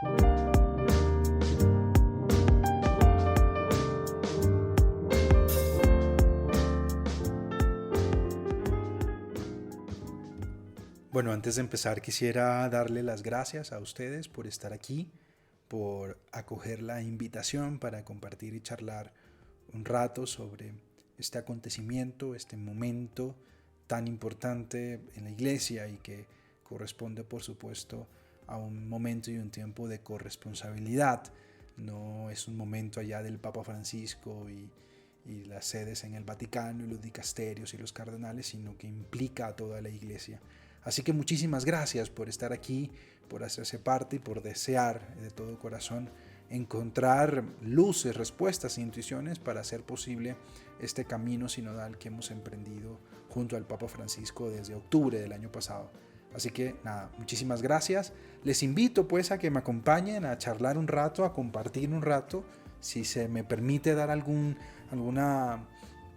Bueno, antes de empezar quisiera darle las gracias a ustedes por estar aquí, por acoger la invitación para compartir y charlar un rato sobre este acontecimiento, este momento tan importante en la iglesia y que corresponde, por supuesto, a un momento y un tiempo de corresponsabilidad. No es un momento allá del Papa Francisco y las sedes en el Vaticano y los dicasterios y los cardenales, sino que implica a toda la iglesia. Así que muchísimas gracias por estar aquí, por hacerse parte y por desear de todo corazón encontrar luces, respuestas e intuiciones para hacer posible este camino sinodal que hemos emprendido junto al Papa Francisco desde octubre del año pasado. Así que nada, muchísimas gracias. Les invito pues a que me acompañen a charlar un rato, a compartir un rato, si se me permite dar alguna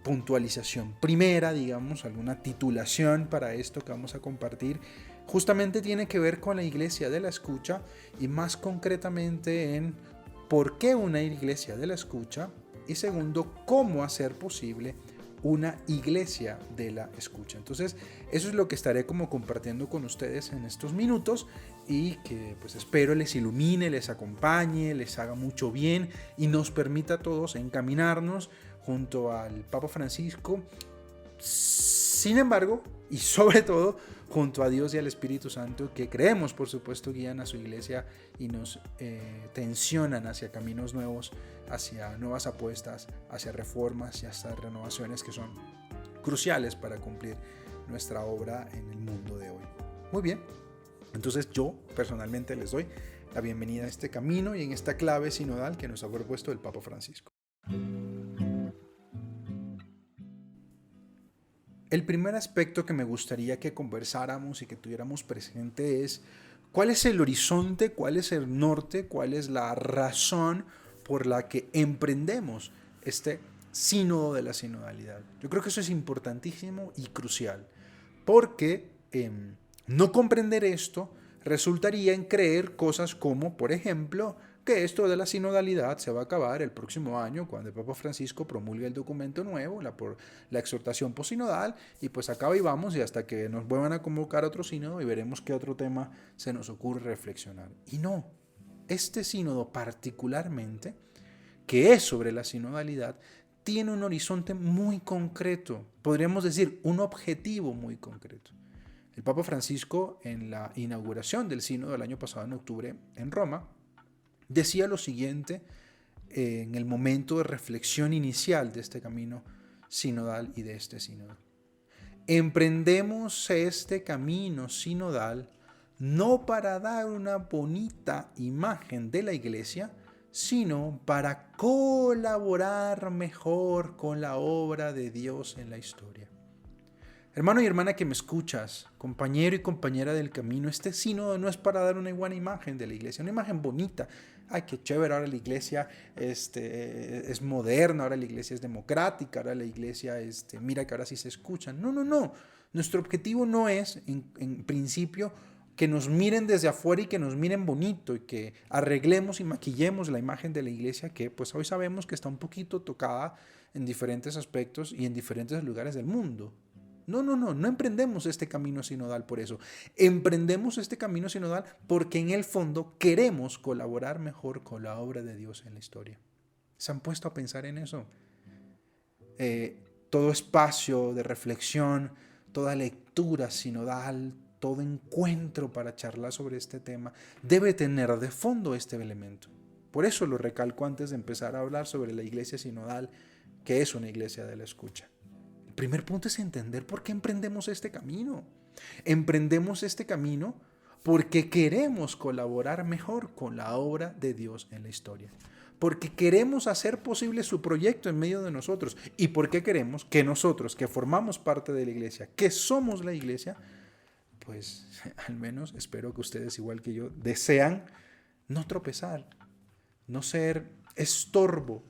puntualización primera, digamos, alguna titulación para esto que vamos a compartir. Justamente tiene que ver con la iglesia de la escucha y más concretamente en por qué una iglesia de la escucha y segundo, cómo hacer posible una iglesia de la escucha. Entonces, eso es lo que estaré como compartiendo con ustedes en estos minutos y que pues espero les ilumine, les acompañe, les haga mucho bien y nos permita a todos encaminarnos junto al Papa Francisco, sin embargo, y sobre todo, junto a Dios y al Espíritu Santo, que creemos, por supuesto, guían a su iglesia y nos tensionan hacia caminos nuevos, hacia nuevas apuestas, hacia reformas y hasta renovaciones que son cruciales para cumplir nuestra obra en el mundo de hoy. Muy bien, entonces yo personalmente les doy la bienvenida a este camino y en esta clave sinodal que nos ha propuesto el Papa Francisco. El primer aspecto que me gustaría que conversáramos y que tuviéramos presente es cuál es el horizonte, cuál es el norte, cuál es la razón por la que emprendemos este sínodo de la sinodalidad. Yo creo que eso es importantísimo y crucial, porque no comprender esto resultaría en creer cosas como, por ejemplo, que esto de la sinodalidad se va a acabar el próximo año cuando el Papa Francisco promulgue el documento nuevo, la exhortación posinodal, y pues acaba y vamos y hasta que nos vuelvan a convocar a otro sínodo y veremos qué otro tema se nos ocurre reflexionar. Y no, este sínodo particularmente, que es sobre la sinodalidad, tiene un horizonte muy concreto, podríamos decir un objetivo muy concreto. El Papa Francisco, en la inauguración del sínodo del año pasado en octubre en Roma, decía lo siguiente en el momento de reflexión inicial de este camino sinodal y de este sínodo. Emprendemos este camino sinodal no para dar una bonita imagen de la iglesia, sino para colaborar mejor con la obra de Dios en la historia. Hermano y hermana que me escuchas, compañero y compañera del camino, este sínodo no es para dar una buena imagen de la iglesia, una imagen bonita. Ay, qué chévere, ahora la iglesia es moderna, ahora la iglesia es democrática, ahora la iglesia, mira que ahora sí se escuchan. No, no, no. Nuestro objetivo no es, en principio, que nos miren desde afuera y que nos miren bonito y que arreglemos y maquillemos la imagen de la iglesia que pues hoy sabemos que está un poquito tocada en diferentes aspectos y en diferentes lugares del mundo. No emprendemos este camino sinodal por eso. Emprendemos este camino sinodal porque en el fondo queremos colaborar mejor con la obra de Dios en la historia. ¿Se han puesto a pensar en eso? Todo espacio de reflexión, toda lectura sinodal, todo encuentro para charlar sobre este tema debe tener de fondo este elemento. Por eso lo recalco antes de empezar a hablar sobre la iglesia sinodal, que es una iglesia de la escucha. El primer punto es entender por qué emprendemos este camino. Emprendemos este camino porque queremos colaborar mejor con la obra de Dios en la historia. Porque queremos hacer posible su proyecto en medio de nosotros. Y porque queremos que nosotros, que formamos parte de la iglesia, que somos la iglesia, pues al menos espero que ustedes, igual que yo, desean no tropezar, no ser estorbo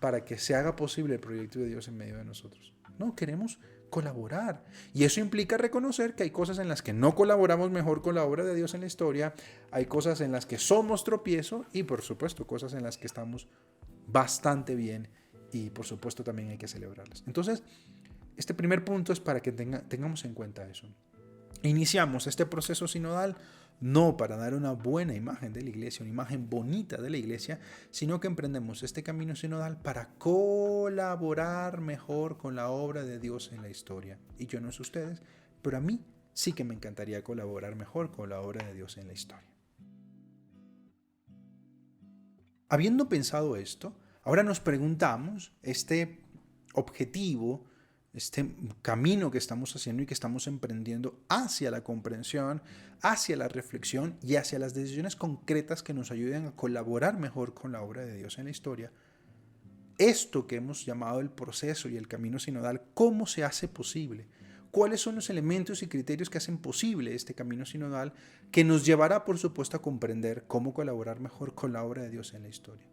para que se haga posible el proyecto de Dios en medio de nosotros. No, queremos colaborar. Y eso implica reconocer que hay cosas en las que no colaboramos mejor con la obra de Dios en la historia, hay cosas en las que somos tropiezo y por supuesto cosas en las que estamos bastante bien y por supuesto también hay que celebrarlas. Entonces, este primer punto es para que tengamos en cuenta eso. Iniciamos este proceso sinodal no para dar una buena imagen de la iglesia, una imagen bonita de la iglesia, sino que emprendemos este camino sinodal para colaborar mejor con la obra de Dios en la historia. Y yo no sé ustedes, pero a mí sí que me encantaría colaborar mejor con la obra de Dios en la historia. Habiendo pensado esto, ahora nos preguntamos este objetivo, este camino que estamos haciendo y que estamos emprendiendo hacia la comprensión, hacia la reflexión y hacia las decisiones concretas que nos ayuden a colaborar mejor con la obra de Dios en la historia. Esto que hemos llamado el proceso y el camino sinodal, ¿cómo se hace posible? ¿Cuáles son los elementos y criterios que hacen posible este camino sinodal que nos llevará, por supuesto, a comprender cómo colaborar mejor con la obra de Dios en la historia?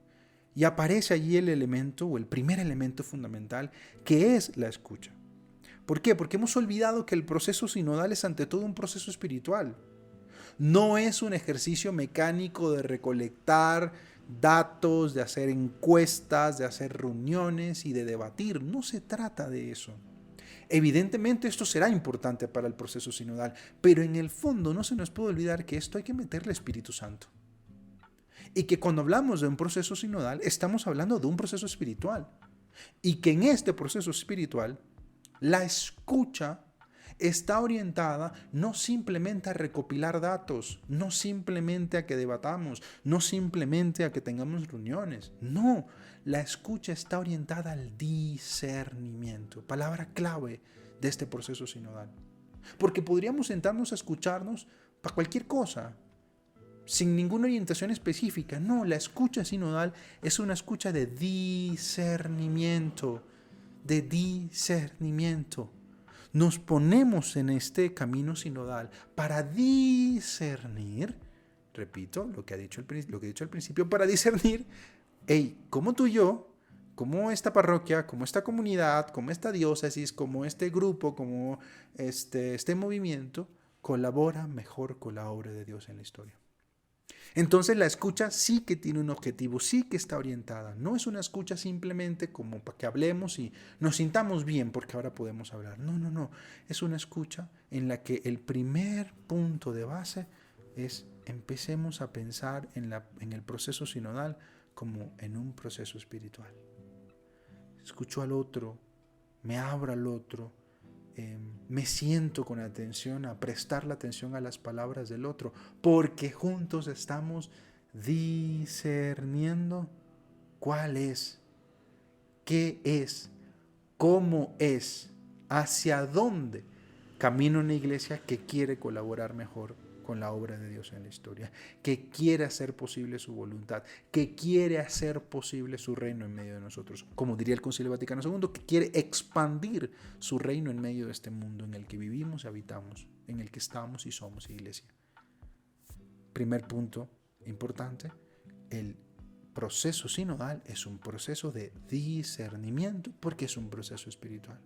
Y aparece allí el elemento o el primer elemento fundamental que es la escucha. ¿Por qué? Porque hemos olvidado que el proceso sinodal es ante todo un proceso espiritual. No es un ejercicio mecánico de recolectar datos, de hacer encuestas, de hacer reuniones y de debatir. No se trata de eso. Evidentemente esto será importante para el proceso sinodal, pero en el fondo no se nos puede olvidar que esto hay que meterle Espíritu Santo. Y que cuando hablamos de un proceso sinodal, estamos hablando de un proceso espiritual. Y que en este proceso espiritual, la escucha está orientada no simplemente a recopilar datos, no simplemente a que debatamos, no simplemente a que tengamos reuniones. No, la escucha está orientada al discernimiento, palabra clave de este proceso sinodal. Porque podríamos sentarnos a escucharnos para cualquier cosa, sin ninguna orientación específica. No, la escucha sinodal es una escucha de discernimiento, Nos ponemos en este camino sinodal para discernir, repito lo que he dicho al principio, para discernir, cómo tú y yo, como esta parroquia, como esta comunidad, como esta diócesis, como este grupo, como este movimiento, colabora mejor con la obra de Dios en la historia. Entonces la escucha sí que tiene un objetivo, sí que está orientada. No es una escucha simplemente como para que hablemos y nos sintamos bien porque ahora podemos hablar. No. Es una escucha en la que el primer punto de base es empecemos a pensar en el proceso sinodal como en un proceso espiritual. Escucho al otro, me abro al otro, me siento con atención a prestar la atención a las palabras del otro, porque juntos estamos discerniendo cuál es, qué es, cómo es, hacia dónde camina una iglesia que quiere colaborar mejor con la obra de Dios en la historia, que quiere hacer posible su voluntad, que quiere hacer posible su reino en medio de nosotros, como diría el Concilio Vaticano II, que quiere expandir su reino en medio de este mundo en el que vivimos y habitamos, en el que estamos y somos iglesia. Primer punto importante, el proceso sinodal es un proceso de discernimiento porque es un proceso espiritual.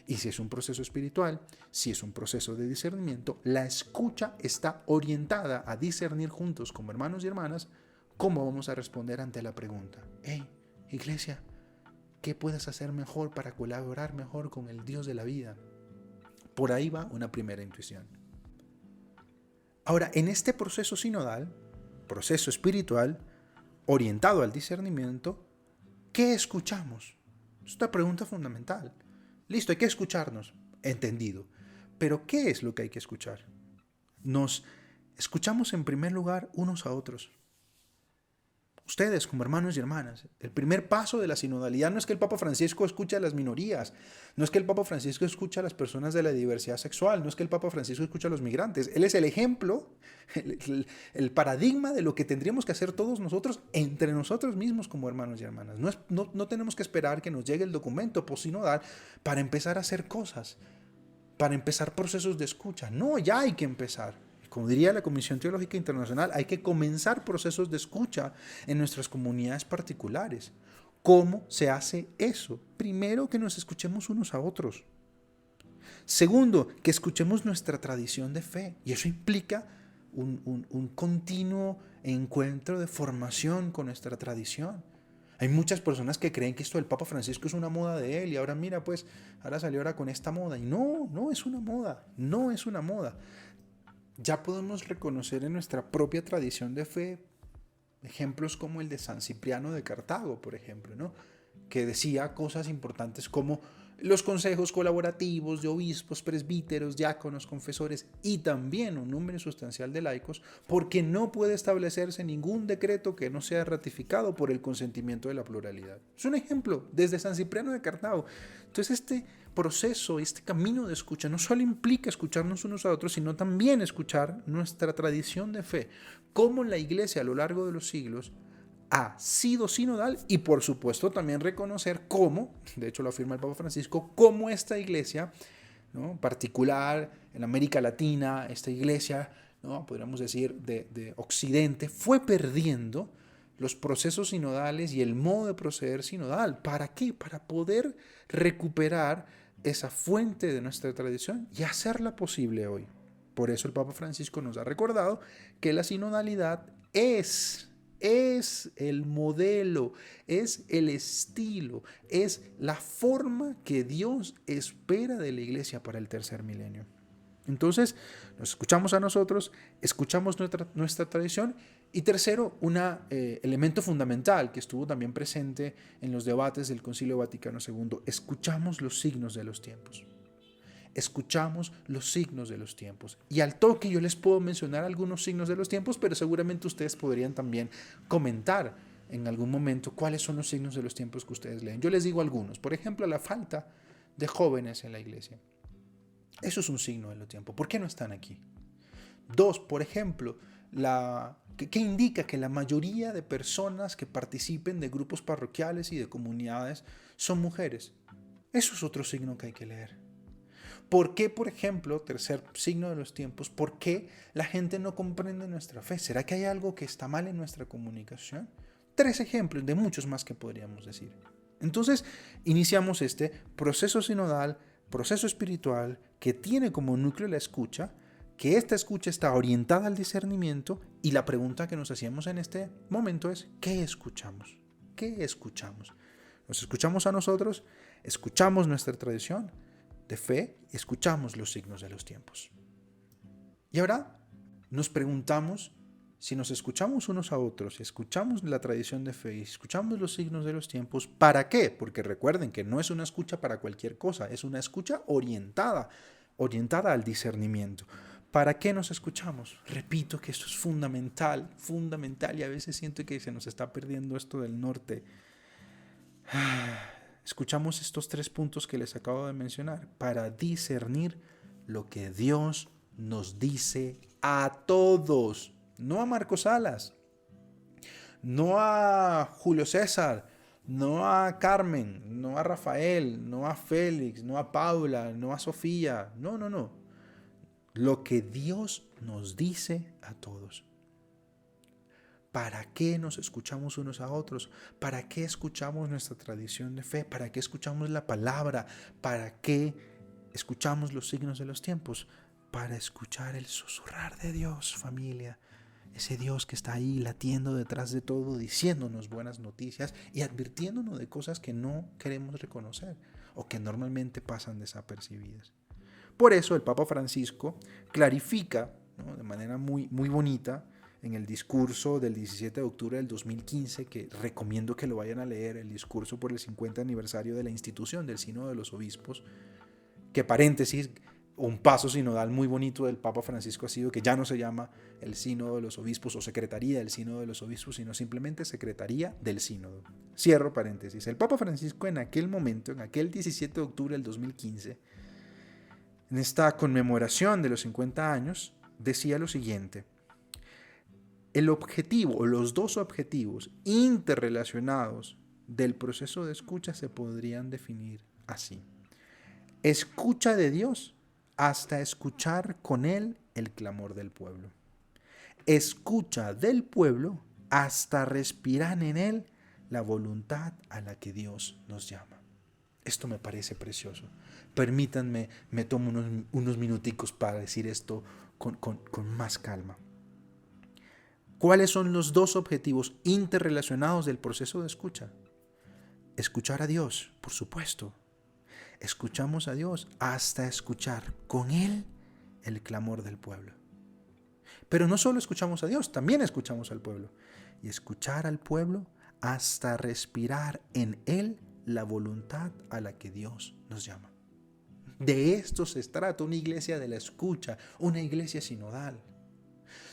Y si es un proceso espiritual, si es un proceso de discernimiento, la escucha está orientada a discernir juntos como hermanos y hermanas cómo vamos a responder ante la pregunta. Iglesia, ¿qué puedes hacer mejor para colaborar mejor con el Dios de la vida? Por ahí va una primera intuición. Ahora, en este proceso sinodal, proceso espiritual, orientado al discernimiento, ¿qué escuchamos? Es una pregunta fundamental. Listo, hay que escucharnos, entendido. Pero ¿qué es lo que hay que escuchar? Nos escuchamos en primer lugar unos a otros. Ustedes como hermanos y hermanas, el primer paso de la sinodalidad no es que el Papa Francisco escuche a las minorías, no es que el Papa Francisco escuche a las personas de la diversidad sexual, no es que el Papa Francisco escuche a los migrantes. Él es el ejemplo, el paradigma de lo que tendríamos que hacer todos nosotros entre nosotros mismos como hermanos y hermanas. No tenemos que esperar que nos llegue el documento postsinodal para empezar a hacer cosas, para empezar procesos de escucha. No, ya hay que empezar. Como diría la Comisión Teológica Internacional, hay que comenzar procesos de escucha en nuestras comunidades particulares. ¿Cómo se hace eso? Primero que nos escuchemos unos a otros. Segundo, que escuchemos nuestra tradición de fe. Y eso implica un continuo encuentro de formación con nuestra tradición. Hay muchas personas que creen que esto del Papa Francisco es una moda de él y ahora mira, pues, ahora salió ahora con esta moda. Y no es una moda, no es una moda. Ya podemos reconocer en nuestra propia tradición de fe ejemplos como el de San Cipriano de Cartago, por ejemplo, ¿no? Que decía cosas importantes como los consejos colaborativos de obispos, presbíteros, diáconos, confesores y también un número sustancial de laicos, porque no puede establecerse ningún decreto que no sea ratificado por el consentimiento de la pluralidad. Es un ejemplo desde San Cipriano de Cartago. Entonces este proceso, este camino de escucha no solo implica escucharnos unos a otros, sino también escuchar nuestra tradición de fe, cómo la Iglesia a lo largo de los siglos ha sido sinodal y por supuesto también reconocer cómo, de hecho lo afirma el Papa Francisco, cómo esta iglesia, ¿no?, particular en América Latina, esta iglesia, ¿no?, podríamos decir de Occidente, fue perdiendo los procesos sinodales y el modo de proceder sinodal. ¿Para qué? Para poder recuperar esa fuente de nuestra tradición y hacerla posible hoy. Por eso el Papa Francisco nos ha recordado que la sinodalidad es el modelo, es el estilo, es la forma que Dios espera de la iglesia para el tercer milenio. Entonces, nos escuchamos a nosotros, escuchamos nuestra tradición y tercero, un elemento fundamental que estuvo también presente en los debates del Concilio Vaticano II, escuchamos los signos de los tiempos. Escuchamos los signos de los tiempos. Y al toque yo les puedo mencionar algunos signos de los tiempos, pero seguramente ustedes podrían también comentar en algún momento cuáles son los signos de los tiempos que ustedes leen. Yo les digo algunos. Por ejemplo, la falta de jóvenes en la iglesia. Eso es un signo de los tiempos. ¿Por qué no están aquí? Dos, por ejemplo, ¿qué indica que la mayoría de personas que participen de grupos parroquiales y de comunidades son mujeres? Eso es otro signo que hay que leer. ¿Por qué, por ejemplo, tercer signo de los tiempos, por qué la gente no comprende nuestra fe? ¿Será que hay algo que está mal en nuestra comunicación? 3 ejemplos de muchos más que podríamos decir. Entonces, iniciamos este proceso sinodal, proceso espiritual, que tiene como núcleo la escucha, que esta escucha está orientada al discernimiento y la pregunta que nos hacíamos en este momento es, ¿qué escuchamos? ¿Qué escuchamos? ¿Nos escuchamos a nosotros? ¿Escuchamos nuestra tradición de fe? Escuchamos los signos de los tiempos. Y ahora nos preguntamos, si nos escuchamos unos a otros, escuchamos la tradición de fe y escuchamos los signos de los tiempos, ¿para qué? Porque recuerden que no es una escucha para cualquier cosa, es una escucha orientada al discernimiento. ¿Para qué nos escuchamos? Repito que esto es fundamental y a veces siento que se nos está perdiendo esto del norte. Escuchamos estos 3 puntos que les acabo de mencionar para discernir lo que Dios nos dice a todos, no a Marcos Salas, no a Julio César, no a Carmen, no a Rafael, no a Félix, no a Paula, no a Sofía, no. Lo que Dios nos dice a todos. ¿Para qué nos escuchamos unos a otros? ¿Para qué escuchamos nuestra tradición de fe? ¿Para qué escuchamos la palabra? ¿Para qué escuchamos los signos de los tiempos? Para escuchar el susurrar de Dios, familia. Ese Dios que está ahí latiendo detrás de todo, diciéndonos buenas noticias y advirtiéndonos de cosas que no queremos reconocer o que normalmente pasan desapercibidas. Por eso el Papa Francisco clarifica, ¿no?, de manera muy bonita, en el discurso del 17 de octubre del 2015, que recomiendo que lo vayan a leer, el discurso por el 50 aniversario de la institución del Sínodo de los Obispos, que paréntesis, un paso sinodal muy bonito del Papa Francisco ha sido que ya no se llama el Sínodo de los Obispos o Secretaría del Sínodo de los Obispos, sino simplemente Secretaría del Sínodo. Cierro paréntesis. El Papa Francisco en aquel momento, en aquel 17 de octubre del 2015, en esta conmemoración de los 50 años, decía lo siguiente: el objetivo o los 2 objetivos interrelacionados del proceso de escucha se podrían definir así. Escucha de Dios hasta escuchar con Él el clamor del pueblo. Escucha del pueblo hasta respirar en Él la voluntad a la que Dios nos llama. Esto me parece precioso. Permítanme, me tomo unos minuticos para decir esto con más calma. ¿Cuáles son los dos objetivos interrelacionados del proceso de escucha? Escuchar a Dios, por supuesto. Escuchamos a Dios hasta escuchar con Él el clamor del pueblo. Pero no solo escuchamos a Dios, también escuchamos al pueblo. Y escuchar al pueblo hasta respirar en Él la voluntad a la que Dios nos llama. De esto se trata una iglesia de la escucha, una iglesia sinodal.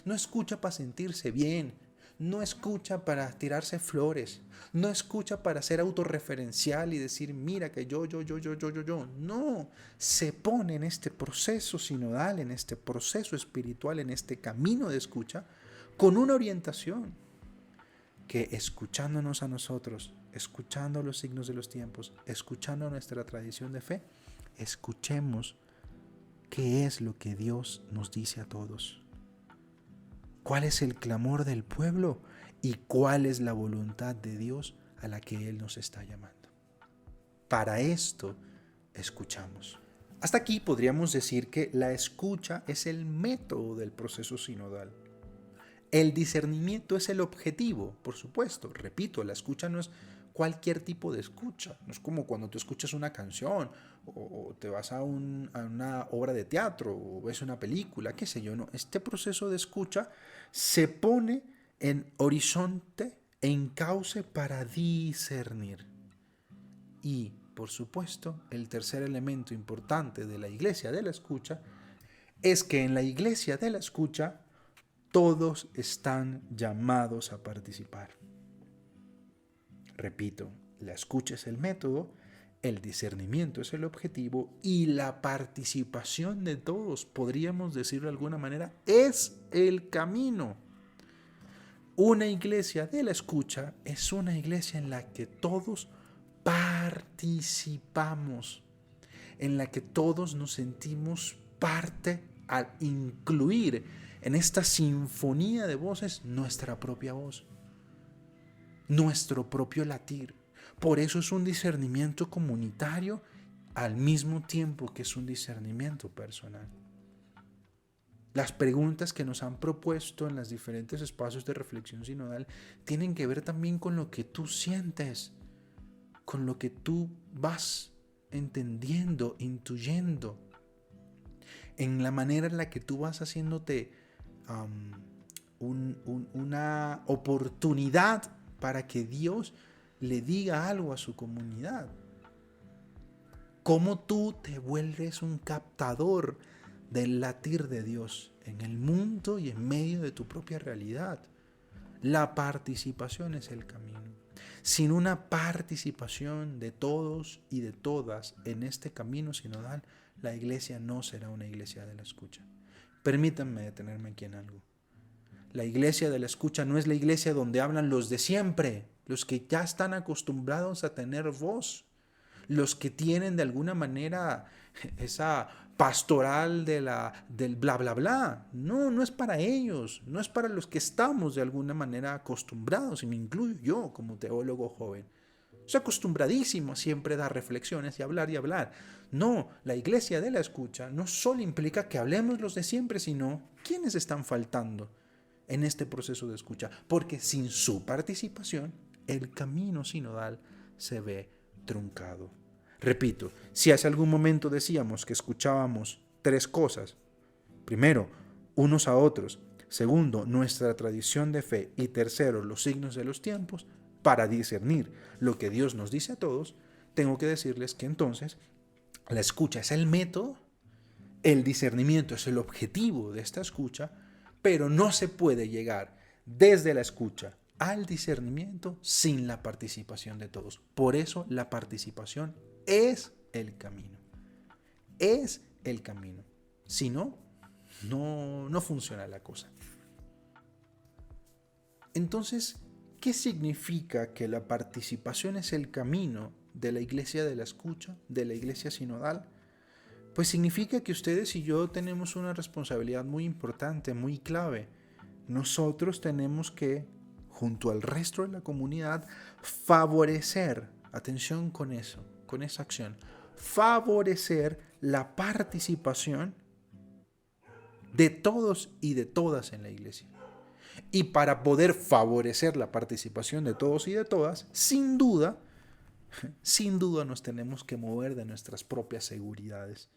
No escucha para sentirse bien, no escucha para tirarse flores, no escucha para ser autorreferencial y decir, mira que yo. No, se pone en este proceso sinodal, en este proceso espiritual, en este camino de escucha, con una orientación que escuchándonos a nosotros, escuchando los signos de los tiempos, escuchando nuestra tradición de fe, escuchemos qué es lo que Dios nos dice a todos. ¿Cuál es el clamor del pueblo y cuál es la voluntad de Dios a la que Él nos está llamando? Para esto escuchamos. Hasta aquí podríamos decir que la escucha es el método del proceso sinodal. El discernimiento es el objetivo, por supuesto. Repito, la escucha no es cualquier tipo de escucha. No es como cuando tú escuchas una canción o te vas a una obra de teatro o ves una película, qué sé yo. No. Este proceso de escucha se pone en horizonte, en cauce para discernir. Y, por supuesto, el tercer elemento importante de la iglesia de la escucha es que en la iglesia de la escucha todos están llamados a participar. Repito, la escucha es el método, el discernimiento es el objetivo y la participación de todos, podríamos decirlo de alguna manera, es el camino. Una iglesia de la escucha es una iglesia en la que todos participamos, en la que todos nos sentimos parte al incluir en esta sinfonía de voces nuestra propia voz, nuestro propio latir. Por eso es un discernimiento comunitario al mismo tiempo que es un discernimiento personal. Las preguntas que nos han propuesto en los diferentes espacios de reflexión sinodal tienen que ver también con lo que tú sientes, con lo que tú vas entendiendo, intuyendo, en la manera en la que tú vas haciéndote una oportunidad para que Dios le diga algo a su comunidad. Cómo tú te vuelves un captador del latir de Dios en el mundo y en medio de tu propia realidad. La participación es el camino. Sin una participación de todos y de todas en este camino sinodal, la iglesia no será una iglesia de la escucha. Permítanme detenerme aquí en algo. La iglesia de la escucha no es la iglesia donde hablan los de siempre, los que ya están acostumbrados a tener voz, los que tienen de alguna manera esa pastoral del bla bla bla. No, no es para ellos, no es para los que estamos de alguna manera acostumbrados, y me incluyo yo como teólogo joven. Soy acostumbradísimo a siempre dar reflexiones y hablar y hablar. No, la iglesia de la escucha no solo implica que hablemos los de siempre, sino quiénes están faltando en este proceso de escucha, porque sin su participación el camino sinodal se ve truncado. Repito, si hace algún momento decíamos que escuchábamos tres cosas: primero, unos a otros; segundo, nuestra tradición de fe; y tercero, los signos de los tiempos, para discernir lo que Dios nos dice a todos, tengo que decirles que entonces la escucha es el método, el discernimiento es el objetivo de esta escucha, pero no se puede llegar desde la escucha al discernimiento sin la participación de todos. Por eso la participación es el camino. Es el camino. Si no, no funciona la cosa. Entonces, ¿qué significa que la participación es el camino de la iglesia de la escucha, de la iglesia sinodal? Pues significa que ustedes y yo tenemos una responsabilidad muy importante, muy clave. Nosotros tenemos que, junto al resto de la comunidad, favorecer, atención con eso, con esa acción, favorecer la participación de todos y de todas en la iglesia. Y para poder favorecer la participación de todos y de todas, sin duda nos tenemos que mover de nuestras propias seguridades.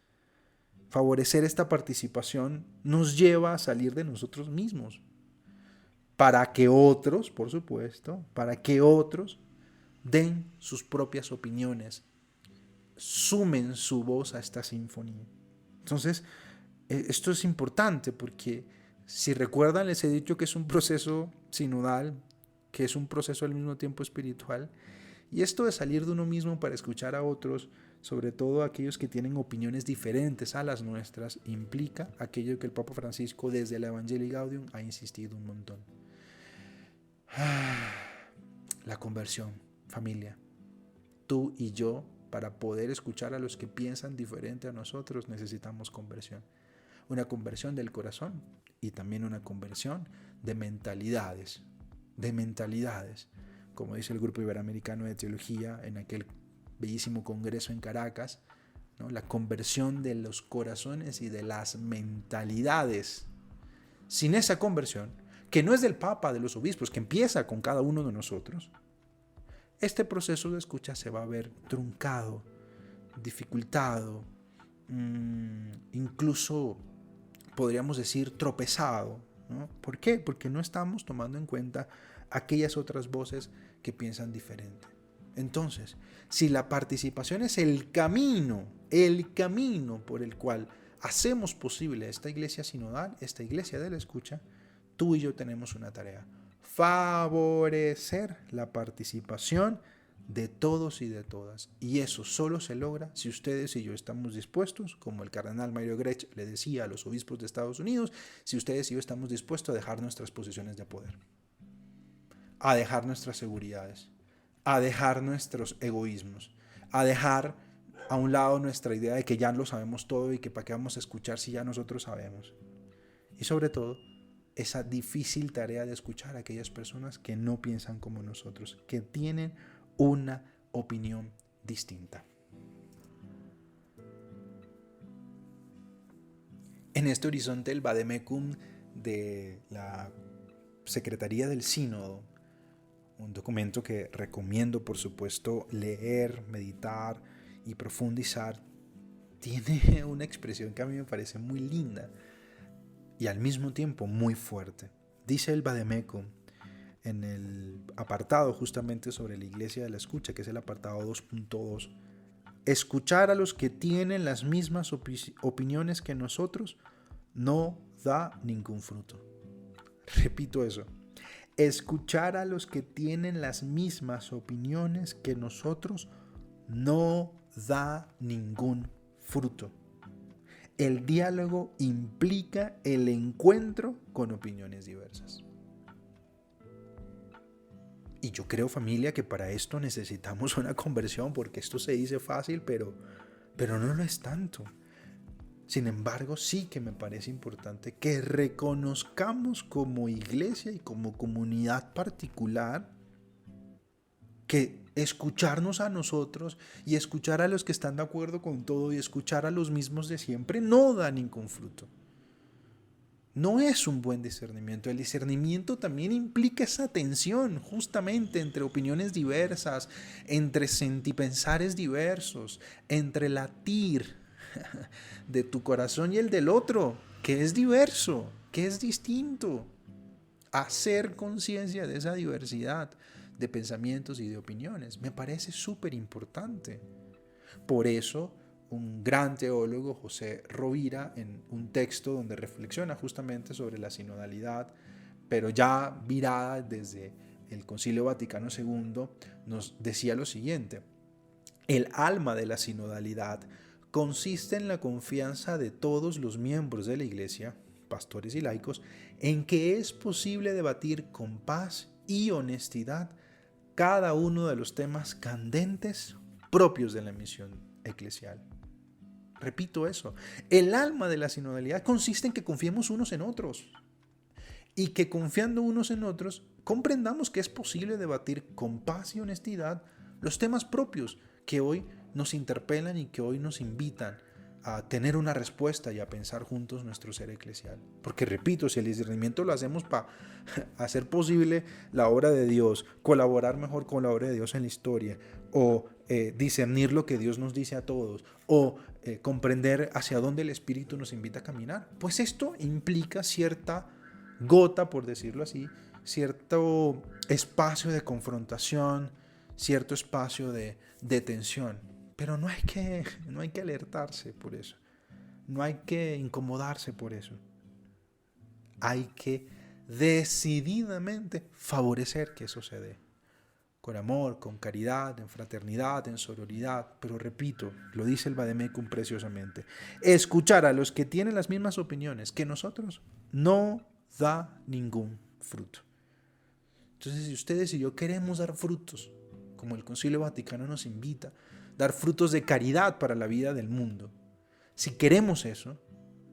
Favorecer esta participación nos lleva a salir de nosotros mismos, para que otros, por supuesto, para que otros den sus propias opiniones, sumen su voz a esta sinfonía. Entonces, esto es importante porque, si recuerdan, les he dicho que es un proceso sinodal, que es un proceso al mismo tiempo espiritual, y esto de salir de uno mismo para escuchar a otros, sobre todo aquellos que tienen opiniones diferentes a las nuestras, implica aquello que el Papa Francisco desde la Evangelii Gaudium ha insistido un montón. La conversión, familia. Tú y yo, para poder escuchar a los que piensan diferente a nosotros, necesitamos conversión. Una conversión del corazón y también una conversión de mentalidades. Como dice el Grupo Iberoamericano de Teología en aquel bellísimo congreso en Caracas, ¿no? La conversión de los corazones y de las mentalidades. Sin esa conversión, que no es del Papa, de los obispos, que empieza con cada uno de nosotros, este proceso de escucha se va a ver truncado, dificultado, incluso podríamos decir tropezado, ¿no? ¿Por qué? Porque no estamos tomando en cuenta aquellas otras voces que piensan diferente. Entonces, si la participación es el camino por el cual hacemos posible esta iglesia sinodal, esta iglesia de la escucha, tú y yo tenemos una tarea: favorecer la participación de todos y de todas. Y eso solo se logra si ustedes y yo estamos dispuestos, como el cardenal Mario Grech le decía a los obispos de Estados Unidos, si ustedes y yo estamos dispuestos a dejar nuestras posiciones de poder, a dejar nuestras seguridades, a dejar nuestros egoísmos, a dejar a un lado nuestra idea de que ya lo sabemos todo y que para qué vamos a escuchar si ya nosotros sabemos. Y sobre todo, esa difícil tarea de escuchar a aquellas personas que no piensan como nosotros, que tienen una opinión distinta. En este horizonte, el Vademecum de la Secretaría del Sínodo, un documento que recomiendo, por supuesto, leer, meditar y profundizar, tiene una expresión que a mí me parece muy linda y al mismo tiempo muy fuerte. Dice el Vademecum en el apartado justamente sobre la iglesia de la escucha, que es el apartado 2.2, escuchar a los que tienen las mismas opiniones que nosotros no da ningún fruto. Repito eso. Escuchar a los que tienen las mismas opiniones que nosotros no da ningún fruto. El diálogo implica el encuentro con opiniones diversas. Y yo creo, familia, que para esto necesitamos una conversión, porque esto se dice fácil, pero no lo es tanto. Sin embargo, sí que me parece importante que reconozcamos como iglesia y como comunidad particular que escucharnos a nosotros y escuchar a los que están de acuerdo con todo y escuchar a los mismos de siempre no da ningún fruto. No es un buen discernimiento. El discernimiento también implica esa tensión justamente entre opiniones diversas, entre sentipensares diversos, entre latir de tu corazón y el del otro, que es diverso, que es distinto. Hacer conciencia de esa diversidad de pensamientos y de opiniones me parece súper importante. Por eso, un gran teólogo, José Rovira, en un texto donde reflexiona justamente sobre la sinodalidad, pero ya virada desde el Concilio Vaticano II, nos decía lo siguiente: el alma de la sinodalidad consiste en la confianza de todos los miembros de la Iglesia, pastores y laicos, en que es posible debatir con paz y honestidad cada uno de los temas candentes propios de la misión eclesial. Repito eso, el alma de la sinodalidad consiste en que confiemos unos en otros y que confiando unos en otros comprendamos que es posible debatir con paz y honestidad los temas propios que hoy nos interpelan y que hoy nos invitan a tener una respuesta y a pensar juntos nuestro ser eclesial. Porque repito, si el discernimiento lo hacemos para hacer posible la obra de Dios, colaborar mejor con la obra de Dios en la historia, o discernir lo que Dios nos dice a todos, o comprender hacia dónde el Espíritu nos invita a caminar, pues esto implica cierta gota, por decirlo así, cierto espacio de confrontación, cierto espacio de tensión. Pero no hay que alertarse por eso. No hay que incomodarse por eso. Hay que decididamente favorecer que eso se dé. Con amor, con caridad, en fraternidad, en sororidad. Pero repito, lo dice el Vademecum preciosamente. Escuchar a los que tienen las mismas opiniones que nosotros no da ningún fruto. Entonces, si ustedes y yo queremos dar frutos, como el Concilio Vaticano nos invita, dar frutos de caridad para la vida del mundo. Si queremos eso,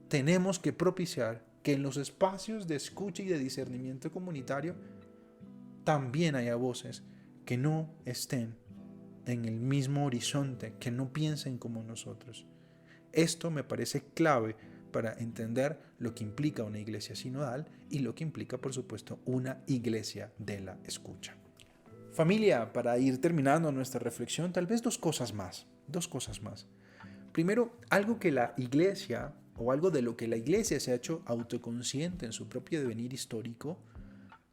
tenemos que propiciar que en los espacios de escucha y de discernimiento comunitario también haya voces que no estén en el mismo horizonte, que no piensen como nosotros. Esto me parece clave para entender lo que implica una iglesia sinodal y lo que implica, por supuesto, una iglesia de la escucha. Familia, para ir terminando nuestra reflexión, tal vez dos cosas más. Primero, algo que la iglesia, o algo de lo que la iglesia se ha hecho autoconsciente en su propio devenir histórico,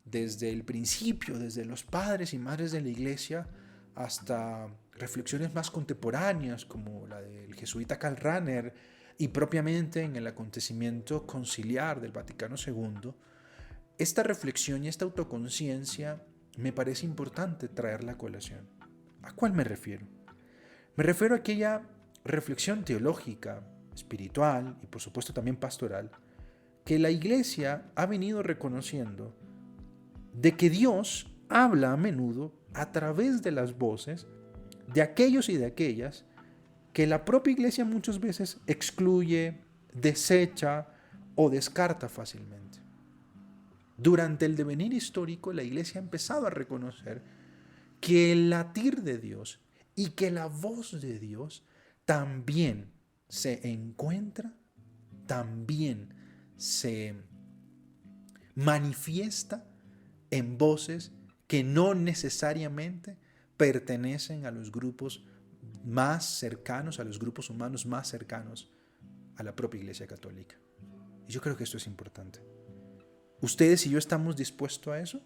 desde el principio, desde los padres y madres de la iglesia, hasta reflexiones más contemporáneas, como la del jesuita Karl Rahner, y propiamente en el acontecimiento conciliar del Vaticano II, esta reflexión y esta autoconciencia me parece importante traerla a colación. ¿A cuál me refiero? Me refiero a aquella reflexión teológica, espiritual y por supuesto también pastoral que la Iglesia ha venido reconociendo de que Dios habla a menudo a través de las voces de aquellos y de aquellas que la propia Iglesia muchas veces excluye, desecha o descarta fácilmente. Durante el devenir histórico, la Iglesia ha empezado a reconocer que el latir de Dios y que la voz de Dios también se encuentra, también se manifiesta en voces que no necesariamente pertenecen a los grupos más cercanos, a los grupos humanos más cercanos a la propia Iglesia Católica. Y yo creo que esto es importante. ¿Ustedes y yo estamos dispuestos a eso?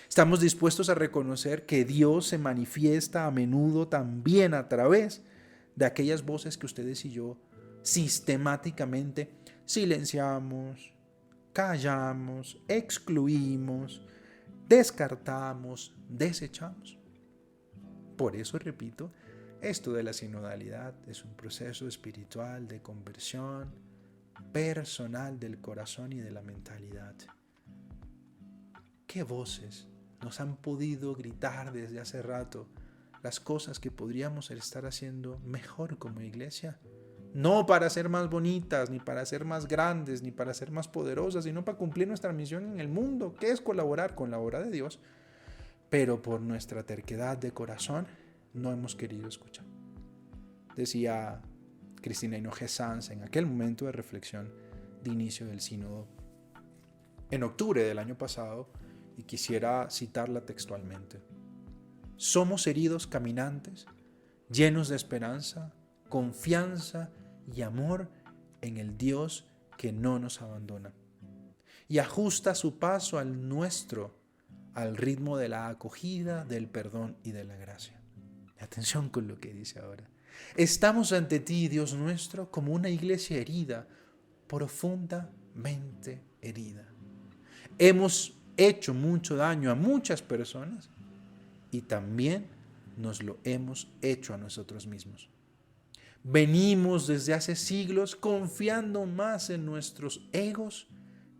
¿Estamos dispuestos a reconocer que Dios se manifiesta a menudo también a través de aquellas voces que ustedes y yo sistemáticamente silenciamos, callamos, excluimos, descartamos, desechamos? Por eso, repito, esto de la sinodalidad es un proceso espiritual de conversión personal del corazón y de la mentalidad. ¿Qué voces nos han podido gritar desde hace rato las cosas que podríamos estar haciendo mejor como iglesia? No para ser más bonitas, ni para ser más grandes, ni para ser más poderosas, sino para cumplir nuestra misión en el mundo, que es colaborar con la obra de Dios. Pero por nuestra terquedad de corazón no hemos querido escuchar. Decía Cristina Hinojosa Sanz en aquel momento de reflexión de inicio del sínodo en octubre del año pasado, y quisiera citarla textualmente: somos heridos caminantes, llenos de esperanza, confianza y amor en el Dios que no nos abandona y ajusta su paso al nuestro, al ritmo de la acogida, del perdón y de la gracia. Atención con lo que dice ahora. Estamos ante ti, Dios nuestro, como una iglesia herida, profundamente herida. Hemos hecho mucho daño a muchas personas y también nos lo hemos hecho a nosotros mismos. Venimos desde hace siglos confiando más en nuestros egos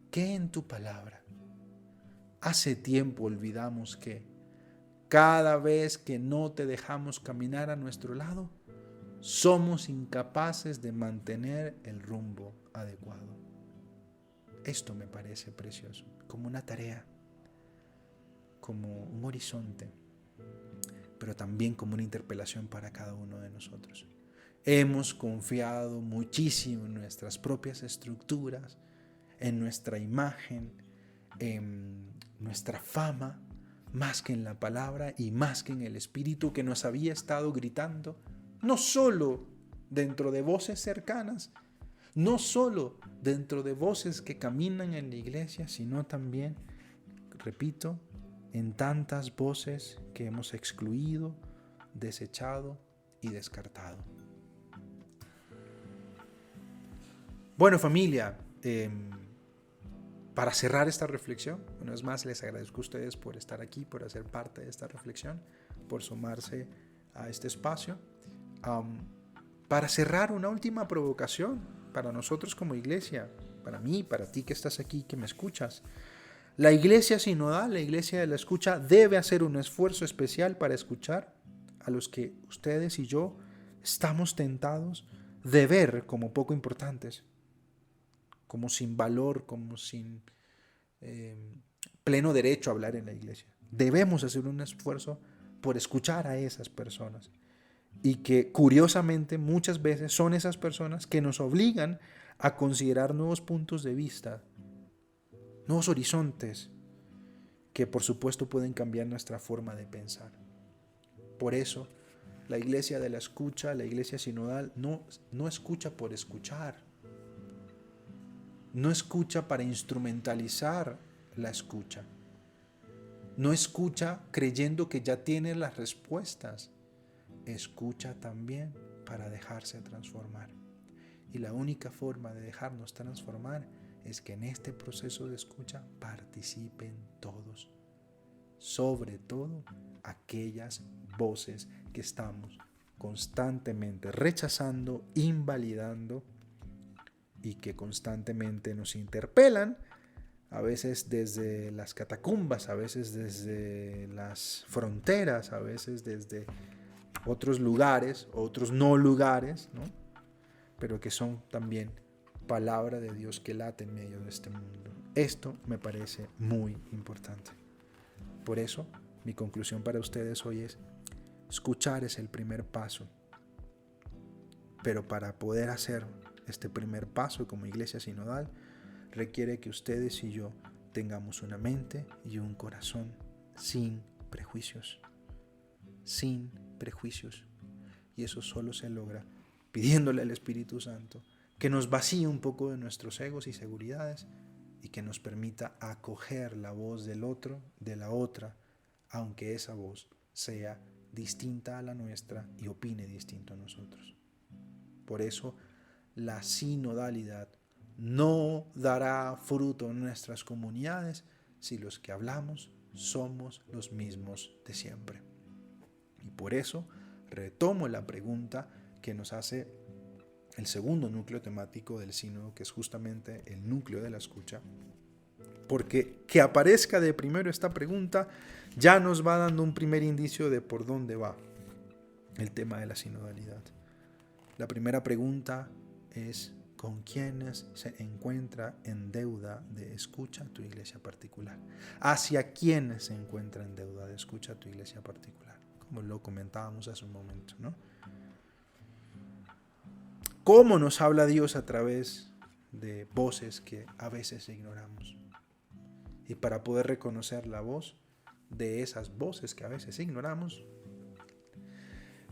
que en tu palabra. Hace tiempo olvidamos que cada vez que no te dejamos caminar a nuestro lado, somos incapaces de mantener el rumbo adecuado. Esto me parece precioso, como una tarea, como un horizonte. pero también como una interpelación para cada uno de nosotros. Hemos confiado muchísimo en nuestras propias estructuras, en nuestra imagen, en nuestra fama, más que en la palabra y más que en el Espíritu que nos había estado gritando, no solo dentro de voces cercanas, no solo dentro de voces que caminan en la iglesia, sino también, repito, en tantas voces que hemos excluido, desechado y descartado. Bueno, familia, para cerrar esta reflexión, una vez más les agradezco a ustedes por estar aquí, por hacer parte de esta reflexión, por sumarse a este espacio. Para cerrar, una última provocación para nosotros como iglesia, para mí, para ti que estás aquí, que me escuchas. La iglesia sinodal, la iglesia de la escucha, debe hacer un esfuerzo especial para escuchar a los que ustedes y yo estamos tentados de ver como poco importantes, como sin valor, como sin pleno derecho a hablar en la iglesia. Debemos hacer un esfuerzo por escuchar a esas personas y que curiosamente muchas veces son esas personas que nos obligan a considerar nuevos puntos de vista, nuevos horizontes que por supuesto pueden cambiar nuestra forma de pensar. Por eso, la iglesia de la escucha, la iglesia sinodal, no escucha por escuchar. No escucha para instrumentalizar la escucha. No escucha creyendo que ya tiene las respuestas. Escucha también para dejarse transformar. Y la única forma de dejarnos transformar es que en este proceso de escucha participen todos. Sobre todo aquellas voces que estamos constantemente rechazando, invalidando y que constantemente nos interpelan, a veces desde las catacumbas, a veces desde las fronteras, a veces desde otros lugares, otros no lugares, ¿no? Pero que son también palabra de Dios que late en medio de este mundo. Esto me parece muy importante. Por eso, mi conclusión para ustedes hoy es: escuchar es el primer paso. Pero para poder hacer este primer paso como iglesia sinodal, requiere que ustedes y yo tengamos una mente y un corazón sin prejuicios. Sin prejuicios. Y eso solo se logra pidiéndole al Espíritu Santo que nos vacíe un poco de nuestros egos y seguridades y que nos permita acoger la voz del otro, de la otra, aunque esa voz sea distinta a la nuestra y opine distinto a nosotros. Por eso, la sinodalidad no dará fruto en nuestras comunidades si los que hablamos somos los mismos de siempre. Y por eso retomo la pregunta que nos hace el segundo núcleo temático del sínodo, que es justamente el núcleo de la escucha, porque que aparezca de primero esta pregunta ya nos va dando un primer indicio de por dónde va el tema de la sinodalidad. La primera pregunta es: ¿con quiénes se encuentra en deuda de escucha tu iglesia particular? ¿Hacia quiénes se encuentra en deuda de escucha tu iglesia particular? Como lo comentábamos hace un momento, ¿no? ¿Cómo nos habla Dios a través de voces que a veces ignoramos? Y para poder reconocer la voz de esas voces que a veces ignoramos,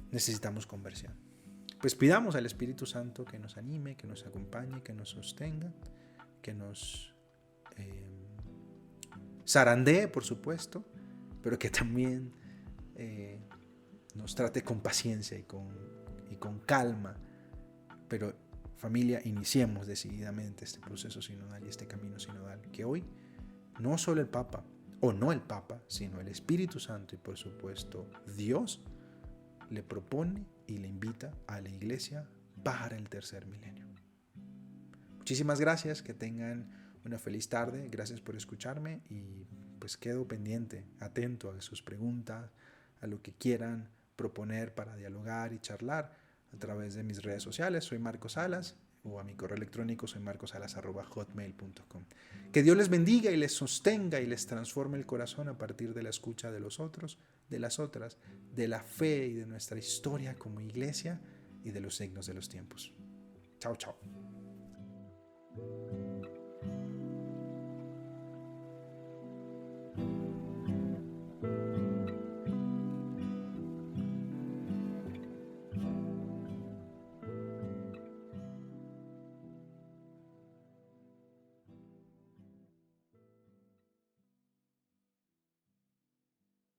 necesitamos conversión. Pues pidamos al Espíritu Santo que nos anime, que nos acompañe, que nos sostenga, que nos zarandee, por supuesto, pero que también nos trate con paciencia y con calma. Pero familia, iniciemos decididamente este proceso sinodal y este camino sinodal, que hoy no solo el Papa, o no el Papa, sino el Espíritu Santo y por supuesto Dios le propone y le invita a la iglesia para el tercer milenio. Muchísimas gracias, que tengan una feliz tarde, gracias por escucharme y pues quedo pendiente, atento a sus preguntas, a lo que quieran proponer para dialogar y charlar a través de mis redes sociales. Soy Marcos Salas, o a mi correo electrónico soy marcosalas@hotmail.com. Que Dios les bendiga y les sostenga y les transforme el corazón a partir de la escucha de los otros, de las otras, de la fe y de nuestra historia como iglesia y de los signos de los tiempos. Chao, chao.